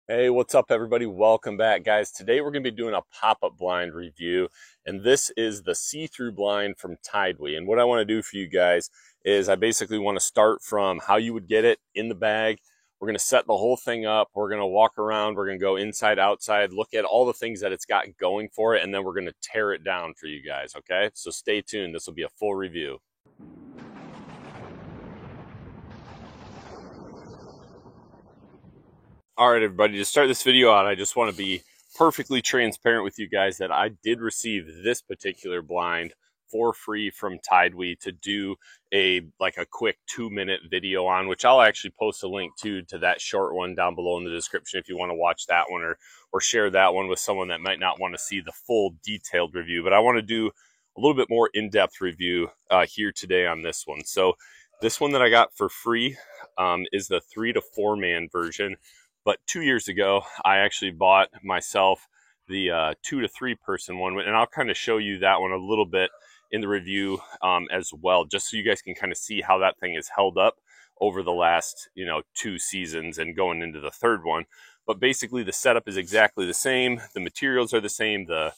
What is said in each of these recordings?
Hey, what's up, everybody? Welcome back, guys. Today we're going to be doing a pop-up blind review, and this is the see-through blind from Tideway. And what I want to do for you guys is I basically want to start from how you would get it in the bag. We're going to set the whole thing up. We're going to walk around. We're going to go inside, outside, look at all the things that it's got going for it, and then we're going to tear it down for you guys, okay? So stay tuned. This will be a full review. All right, everybody, to start this video out, I just want to be perfectly transparent with you guys that I did receive this particular blind for free from Tideway to do a quick 2-minute video on, which I'll actually post a link to that short one down below in the description if you want to watch that one or share that one with someone that might not want to see the full detailed review. But I want to do a little bit more in-depth review here today on this one. So this one that I got for free is the 3 to 4 man version. But 2 years ago, I actually bought myself the 2 to 3 person one, and I'll kind of show you that one a little bit in the review as well, just so you guys can kind of see how that thing is held up over the last 2 seasons and going into the third one. But basically, the setup is exactly the same. The materials are the same. The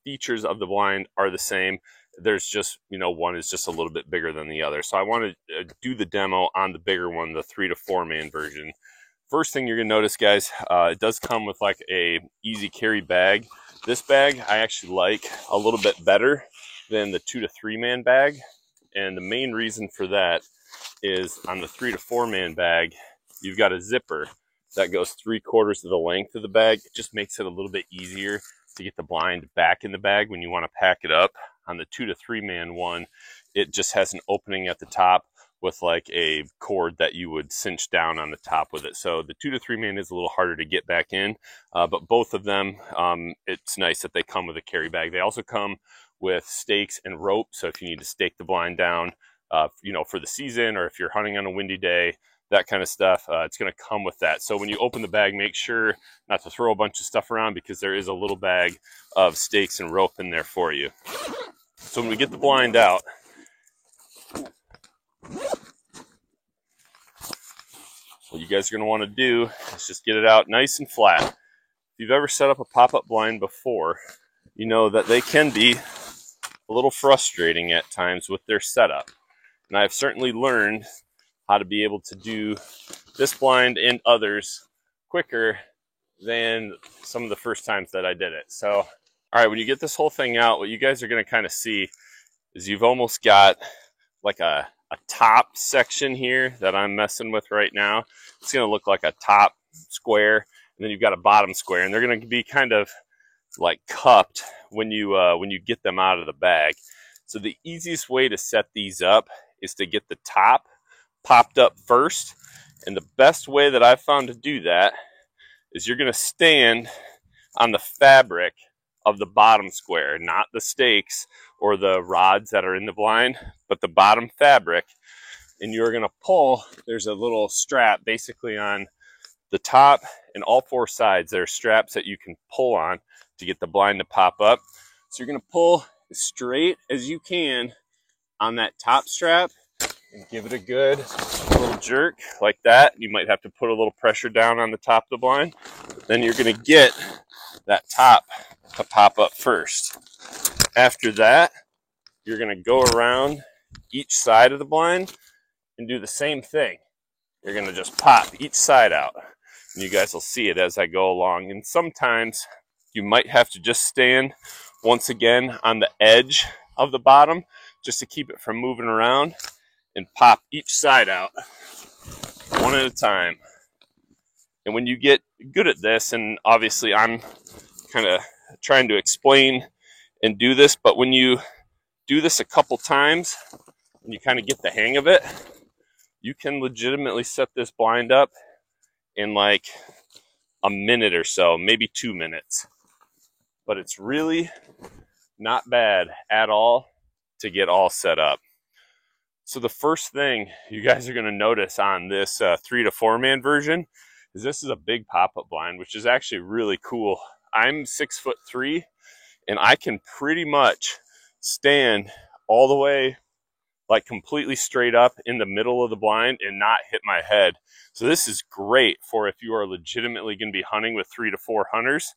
features of the blind are the same. There's just, one is just a little bit bigger than the other. So I want to do the demo on the bigger one, the 3 to 4 man version. First thing you're gonna notice, guys, it does come with like a easy carry bag. This bag I actually like a little bit better than the 2 to 3 man bag. And the main reason for that is on the 3 to 4 man bag, you've got a zipper that goes 3/4 of the length of the bag. It just makes it a little bit easier to get the blind back in the bag when you want to pack it up. On the 2 to 3 man one, it just has an opening at the top with like a cord that you would cinch down on the top with it. So the 2 to 3 man is a little harder to get back in, but both of them, it's nice that they come with a carry bag. They also come with stakes and rope. So if you need to stake the blind down, for the season, or if you're hunting on a windy day, that kind of stuff, it's going to come with that. So when you open the bag, make sure not to throw a bunch of stuff around because there is a little bag of stakes and rope in there for you. So when we get the blind out, what you guys are going to want to do is just get it out nice and flat. If you've ever set up a pop-up blind before, you know that they can be a little frustrating at times with their setup. And I've certainly learned how to be able to do this blind and others quicker than some of the first times that I did it. So, all right, when you get this whole thing out, what you guys are going to kind of see is you've almost got like a top section here that I'm messing with right now. It's going to look like a top square, and then you've got a bottom square, and they're going to be kind of like cupped when you get them out of the bag. So the easiest way to set these up is to get the top popped up first, and the best way that I've found to do that is you're going to stand on the fabric of the bottom square, not the stakes or the rods that are in the blind, but the bottom fabric. And you're going to pull, there's a little strap basically on the top and all 4 sides. There are straps that you can pull on to get the blind to pop up. So you're going to pull as straight as you can on that top strap and give it a good little jerk like that. You might have to put a little pressure down on the top of the blind. Then you're going to get that top to pop up first. After that, you're going to go around each side of the blind and do the same thing. You're going to just pop each side out. And you guys will see it as I go along. And sometimes you might have to just stand once again on the edge of the bottom just to keep it from moving around, and pop each side out one at a time. And when you get good at this, and obviously I'm kind of trying to explain and do this, but when you do this a couple times and you kind of get the hang of it, you can legitimately set this blind up in like a minute or so, maybe 2 minutes. But it's really not bad at all to get all set up. So the first thing you guys are going to notice on this 3 to 4 man version is this is a big pop-up blind, which is actually really cool. I'm 6'3", and I can pretty much stand all the way like completely straight up in the middle of the blind and not hit my head. So this is great for if you are legitimately going to be hunting with 3 to 4 hunters.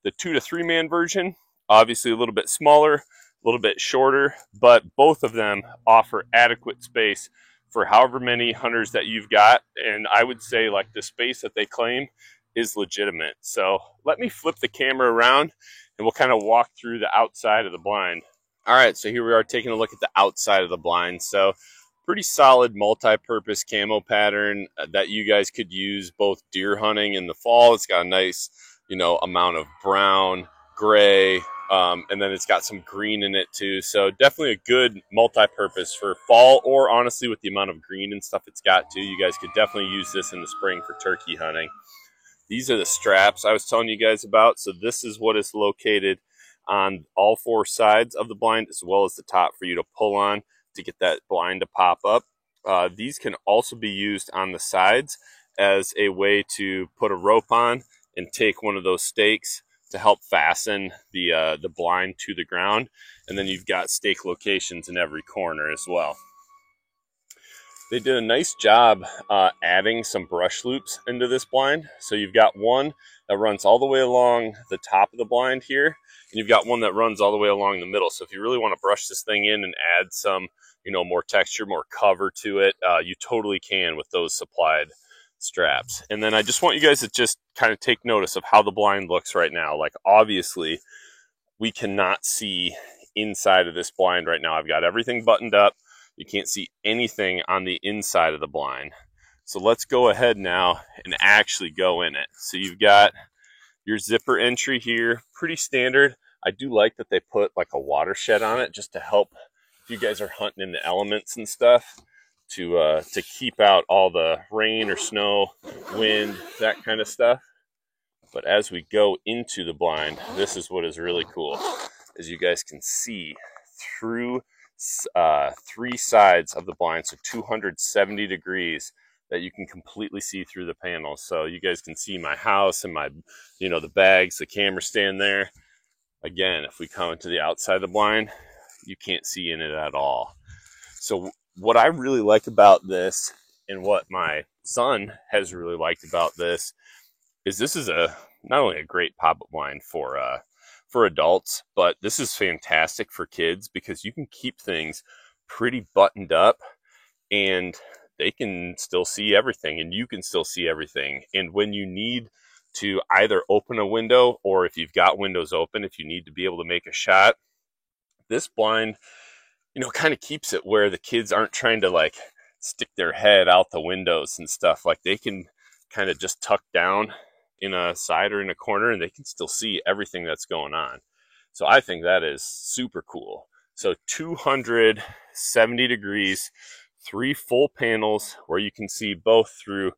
The 2 to 3 man version, obviously a little bit smaller, a little bit shorter, but both of them offer adequate space for however many hunters that you've got. And I would say like the space that they claim is legitimate. So let me flip the camera around and we'll kind of walk through the outside of the blind. All right, so here we are taking a look at the outside of the blind. So pretty solid multi-purpose camo pattern that you guys could use both deer hunting in the fall. It's got a nice, amount of brown, gray, and then it's got some green in it too. So definitely a good multi-purpose for fall, or honestly with the amount of green and stuff it's got too, you guys could definitely use this in the spring for turkey hunting. These are the straps I was telling you guys about. So this is what is located on all 4 sides of the blind, as well as the top for you to pull on to get that blind to pop up. These can also be used on the sides as a way to put a rope on and take one of those stakes to help fasten the blind to the ground. And then you've got stake locations in every corner as well. They did a nice job adding some brush loops into this blind. So you've got one that runs all the way along the top of the blind here, and you've got one that runs all the way along the middle. So if you really want to brush this thing in and add some, more texture, more cover to it, you totally can with those supplied straps. And then I just want you guys to just kind of take notice of how the blind looks right now. Like obviously we cannot see inside of this blind right now. I've got everything buttoned up. You can't see anything on the inside of the blind. So let's go ahead now and actually go in it. So you've got your zipper entry here, pretty standard. I do like that they put like a watershed on it just to help if you guys are hunting in the elements and stuff to keep out all the rain or snow, wind, that kind of stuff. But as we go into the blind, this is what is really cool. As you guys can see through 3 sides of the blind, so 270 degrees that you can completely see through the panels. So you guys can see my house and my, the bags, the camera stand there. Again, if we come into the outside of the blind, you can't see in it at all. So what I really like about this, and what my son has really liked about this, is this is not only a great pop-up blind for adults, but this is fantastic for kids because you can keep things pretty buttoned up and they can still see everything and you can still see everything. And when you need to either open a window, or if you've got windows open, if you need to be able to make a shot, this blind, kind of keeps it where the kids aren't trying to like stick their head out the windows and stuff. Like they can kind of just tuck down in a side or in a corner and they can still see everything that's going on. So I think that is super cool. So 270 degrees, 3 full panels where you can see both through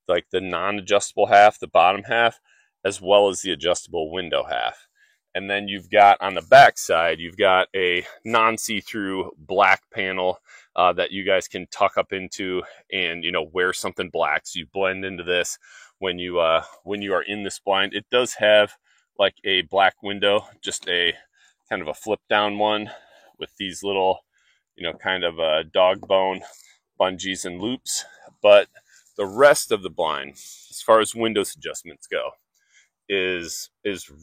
like the non-adjustable half, the bottom half, as well as the adjustable window half. And then you've got on the back side, you've got a non-see-through black panel that you guys can tuck up into and, wear something black. So you blend into this when you are in this blind. It does have like a black window, just a kind of a flip down one with these little, kind of dog bone bungees and loops. But the rest of the blind, as far as windows adjustments go, is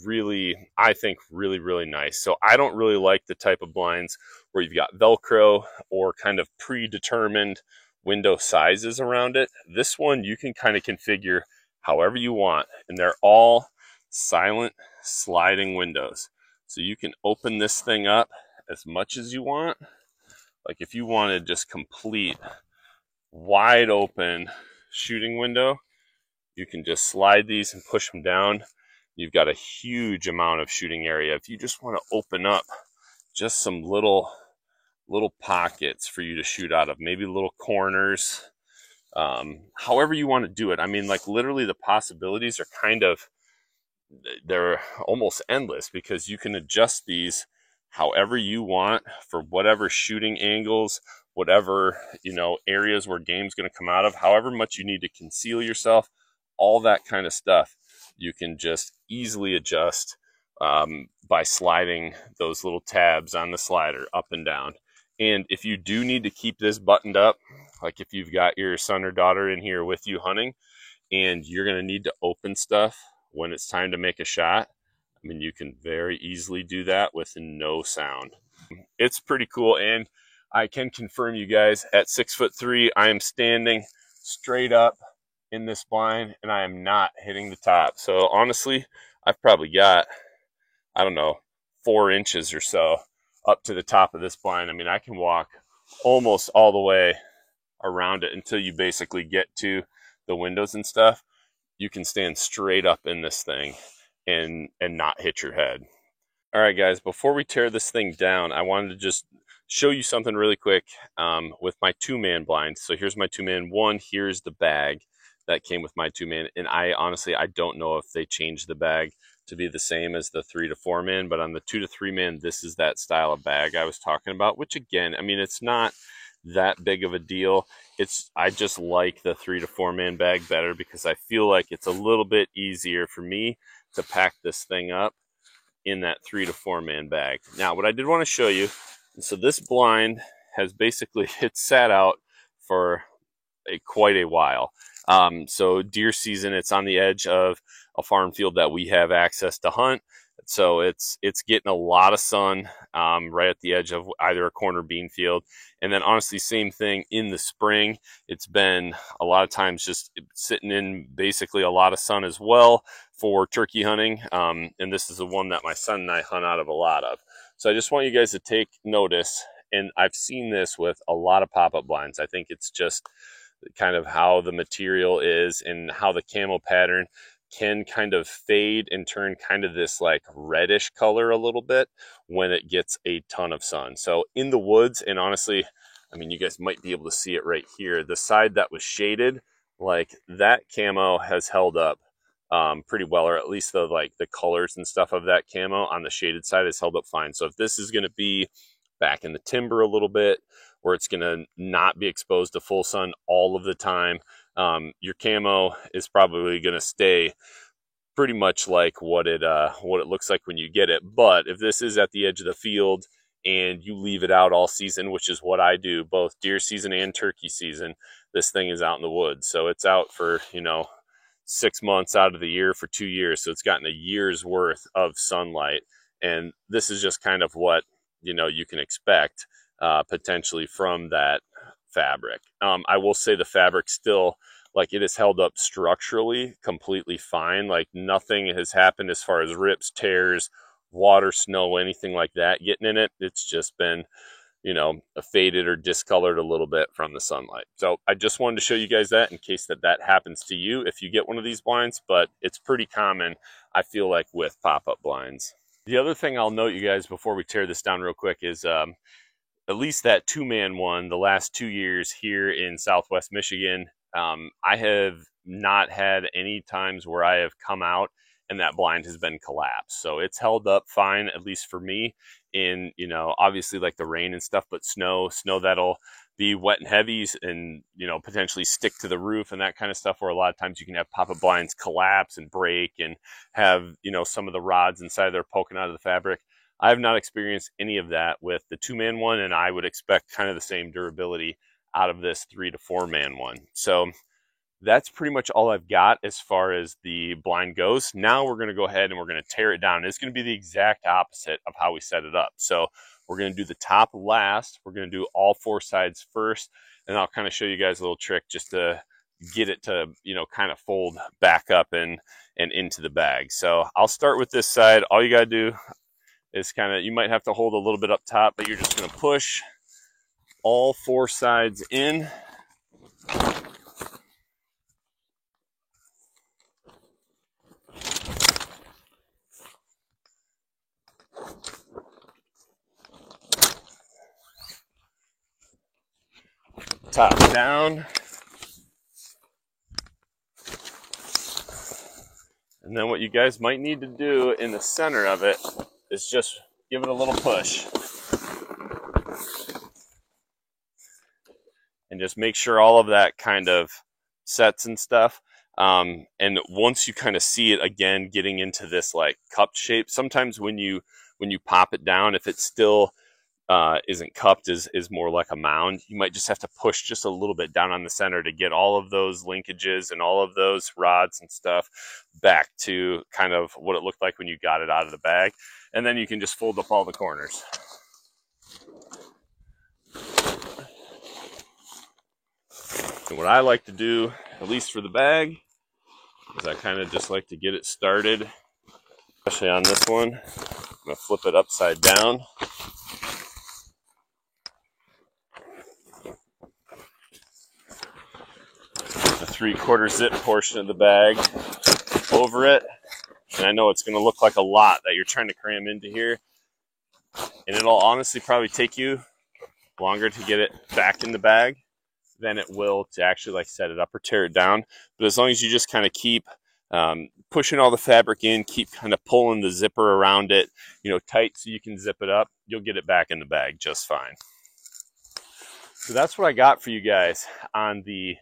really, I think, really, really nice. So I don't really like the type of blinds where you've got Velcro or kind of predetermined window sizes around it. This one you can kind of configure however you want, and they're all silent sliding windows. So you can open this thing up as much as you want. Like if you wanted just complete wide open shooting window, you can just slide these and push them down. You've got a huge amount of shooting area. If you just want to open up just some little pockets for you to shoot out of, maybe little corners, however you want to do it. I mean, like literally the possibilities are they're almost endless because you can adjust these however you want for whatever shooting angles, whatever, areas where game's going to come out of, however much you need to conceal yourself, all that kind of stuff. You can just easily adjust by sliding those little tabs on the slider up and down. And if you do need to keep this buttoned up, like if you've got your son or daughter in here with you hunting and you're going to need to open stuff when it's time to make a shot, I mean, you can very easily do that with no sound. It's pretty cool. And I can confirm, you guys, at 6'3", I am standing straight up in this blind and I am not hitting the top. So honestly, I've probably got, I don't know, 4 inches or so up to the top of this blind. I mean, I can walk almost all the way around it until you basically get to the windows and stuff. You can stand straight up in this thing and not hit your head. All right, guys, before we tear this thing down, I wanted to just show you something really quick with my 2-man blind. So here's my 2-man. One, here's the bag that came with my 2-man. And I honestly don't know if they changed the bag to be the same as the 3 to 4-man, but on the 2 to 3-man, this is that style of bag I was talking about, which again, I mean, it's not that big of a deal. I just like the 3 to 4-man bag better because I feel like it's a little bit easier for me to pack this thing up in that 3 to 4-man bag. Now, what I did want to show you, so this blind has basically, it's sat out for quite a while. So deer season, it's on the edge of a farm field that we have access to hunt. So it's getting a lot of sun right at the edge of either a corner bean field. And then honestly, same thing in the spring. It's been a lot of times just sitting in basically a lot of sun as well for turkey hunting. And this is the one that my son and I hunt out of a lot of. So I just want you guys to take notice. And I've seen this with a lot of pop-up blinds. I think it's just kind of how the material is and how the camo pattern can kind of fade and turn kind of this like reddish color a little bit when it gets a ton of sun. So in the woods, and honestly, I mean, you guys might be able to see it right here. The side that was shaded, like that camo has held up pretty well, or at least the colors and stuff of that camo on the shaded side has held up fine. So if this is going to be back in the timber a little bit, where it's going to not be exposed to full sun all of the time, your camo is probably going to stay pretty much like what it looks like when you get it. But if this is at the edge of the field and you leave it out all season, which is what I do, both deer season and turkey season, this thing is out in the woods. So it's out for, 6 months out of the year for 2 years. So it's gotten a year's worth of sunlight. And this is just kind of what, you can expect potentially from that fabric. I will say the fabric still, like, it is held up structurally completely fine. Like, nothing has happened as far as rips, tears, water, snow, anything like that getting in it. It's just been, faded or discolored a little bit from the sunlight. So I just wanted to show you guys that in case that happens to you if you get one of these blinds, but it's pretty common, I feel like, with pop-up blinds. The other thing I'll note, you guys, before we tear this down real quick is at least that 2-man one, the last 2 years here in Southwest Michigan, I have not had any times where I have come out and that blind has been collapsed. So it's held up fine, at least for me, in, obviously like the rain and stuff, but snow that'll be wet and heavy and, potentially stick to the roof and that kind of stuff, where a lot of times you can have pop-up blinds collapse and break and have, some of the rods inside there poking out of the fabric. I have not experienced any of that with the 2-man one, and I would expect kind of the same durability out of this 3 to 4-man one. So that's pretty much all I've got as far as the blind goes. Now we're going to go ahead and we're going to tear it down. It's going to be the exact opposite of how we set it up. So we're going to do the top last. We're going to do all 4 sides first, and I'll kind of show you guys a little trick just to get it to, kind of fold back up and into the bag. So I'll start with this side. All you got to do is you might have to hold a little bit up top, but you're just going to push all 4 sides in. Top down. And then what you guys might need to do in the center of it is just give it a little push. And just make sure all of that kind of sets and stuff. And once you kind of see it again getting into this like cup shape, sometimes when you pop it down, if it's still isn't cupped, is more like a mound. You might just have to push just a little bit down on the center to get all of those linkages and all of those rods and stuff back to kind of what it looked like when you got it out of the bag. And then you can just fold up all the corners. And what I like to do, at least for the bag, is I kind of just like to get it started, especially on this one. I'm going to flip it upside down. The 3/4 zip portion of the bag over it. And I know it's going to look like a lot that you're trying to cram into here. And it'll honestly probably take you longer to get it back in the bag than it will to actually like set it up or tear it down. But as long as you just kind of keep pushing all the fabric in, keep kind of pulling the zipper around it, tight so you can zip it up, you'll get it back in the bag just fine. So that's what I got for you guys on the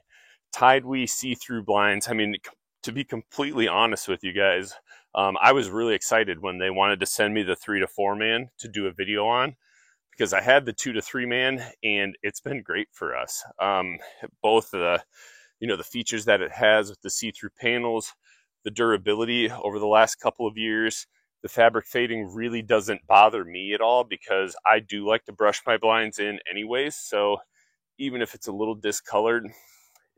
Tidewee see-through blinds. I mean, to be completely honest with you guys, I was really excited when they wanted to send me the 3 to 4 man to do a video on, because I had the 2 to 3 man and it's been great for us. Both the features that it has with the see-through panels, the durability over the last couple of years, the fabric fading really doesn't bother me at all because I do like to brush my blinds in anyways. So even if it's a little discolored,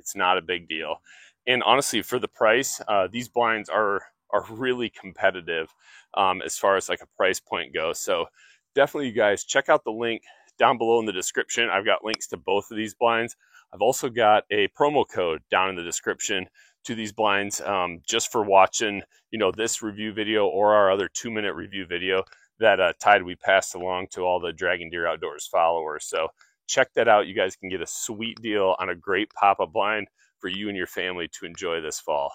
it's not a big deal. And honestly, for the price, these blinds are really competitive as far as like a price point goes. So definitely, you guys, check out the link down below in the description. I've got links to both of these blinds. I've also got a promo code down in the description to these blinds just for watching, this review video or our other 2-minute review video that Tidewee passed along to all the Dragon Deer Outdoors followers. So check that out. You guys can get a sweet deal on a great pop-up blind for you and your family to enjoy this fall.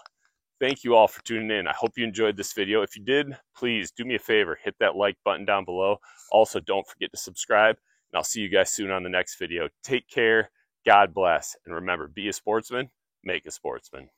Thank you all for tuning in. I hope you enjoyed this video. If you did, please do me a favor, hit that like button down below. Also, don't forget to subscribe, and I'll see you guys soon on the next video. Take care, God bless, and remember, be a sportsman, make a sportsman.